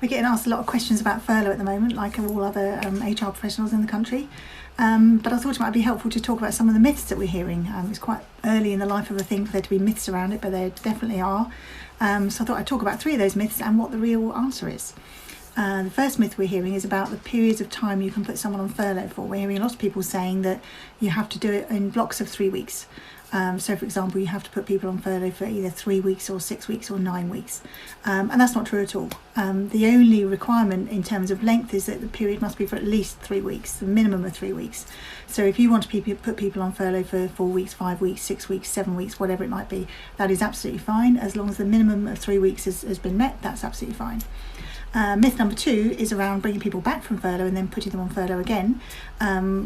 We're getting asked a lot of questions about furlough at the moment, like all other HR professionals in the country. But I thought it might be helpful to talk about some of the myths that we're hearing. It's quite early in the life of a thing for there to be myths around it, but there definitely are. So I thought I'd talk about 3 of those myths and what the real answer is. The first myth we're hearing is about the periods of time you can put someone on furlough for. We're hearing a lot of people saying that you have to do it in blocks of 3 weeks. So for example, you have to put people on furlough for either 3 weeks or 6 weeks or 9 weeks. And that's not true at all. The only requirement in terms of length is that the period must be for at least 3 weeks, the minimum of 3 weeks. So if you want to put people on furlough for 4 weeks, 5 weeks, 6 weeks, 7 weeks, whatever it might be, that is absolutely fine. As long as the minimum of 3 weeks has been met, that's absolutely fine. Myth number 2 is around bringing people back from furlough and then putting them on furlough again.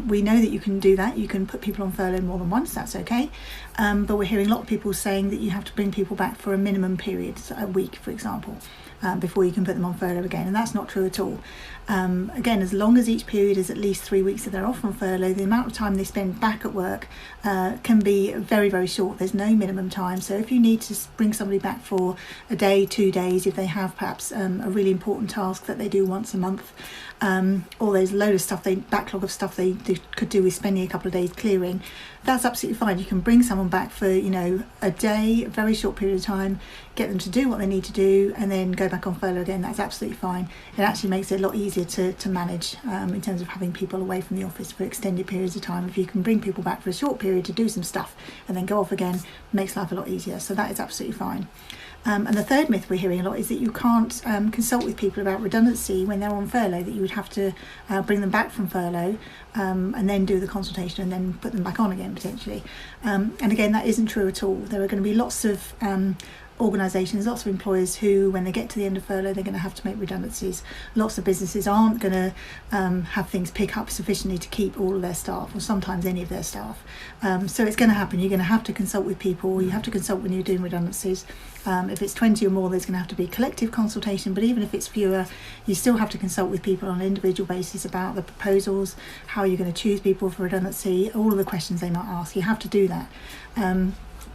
We know that you can do that. You can put people on furlough more than once, that's okay. But we're hearing a lot of people saying that you have to bring people back for a minimum period, so a week, for example, before you can put them on furlough again. And that's not true at all. Again, as long as each period is at least 3 weeks that they're off from furlough, the amount of time they spend back at work can be very, very short. There's no minimum time. So if you need to bring somebody back for a day, 2 days, if they have perhaps a really important task that they do once a month, or there's a load of stuff, backlog of stuff they could do with spending a couple of days clearing, that's absolutely fine. You can bring someone back for, a day, a very short period of time, get them to do what they need to do, and then go back on furlough again. That's absolutely fine. It actually makes it a lot easier to manage in terms of having people away from the office for extended periods of time. If you can bring people back for a short period to do some stuff and then go off again, it makes life a lot easier. So that is absolutely fine. And the third myth we're hearing a lot is that you can't consult with people about redundancy when they're on furlough, that you would have to bring them back from furlough and then do the consultation and then put them back on again, potentially. And again, that isn't true at all. There are going to be lots of organisations, lots of employers who, when they get to the end of furlough, they're going to have to make redundancies. Lots of businesses aren't going to have things pick up sufficiently to keep all of their staff, or sometimes any of their staff. So it's going to happen. You're going to have to consult with people. You have to consult when you're doing redundancies. If it's 20 or more, there's going to have to be collective consultation, but even if it's fewer, you still have to consult with people on an individual basis about the proposals, how you're going to choose people for redundancy, all of the questions they might ask. You have to do that.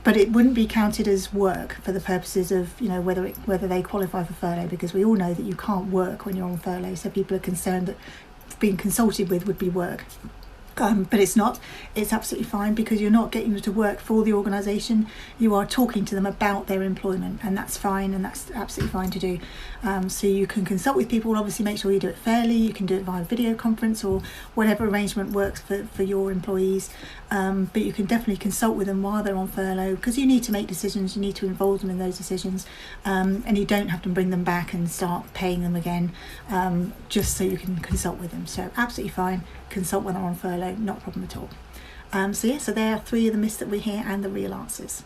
But it wouldn't be counted as work for the purposes of, whether they qualify for furlough, because we all know that you can't work when you're on furlough. So people are concerned that being consulted with would be work. But it's not. It's absolutely fine, because you're not getting them to work for the organisation. You are talking to them about their employment, and that's fine, and that's absolutely fine to do. So you can consult with people. Obviously, make sure you do it fairly. You can do it via video conference or whatever arrangement works for your employees. But you can definitely consult with them while they're on furlough, because you need to make decisions. You need to involve them in those decisions, and you don't have to bring them back and start paying them again just so you can consult with them. So absolutely fine. Consult when they're on furlough, not a problem at all. So there are 3 of the myths that we hear and the real answers.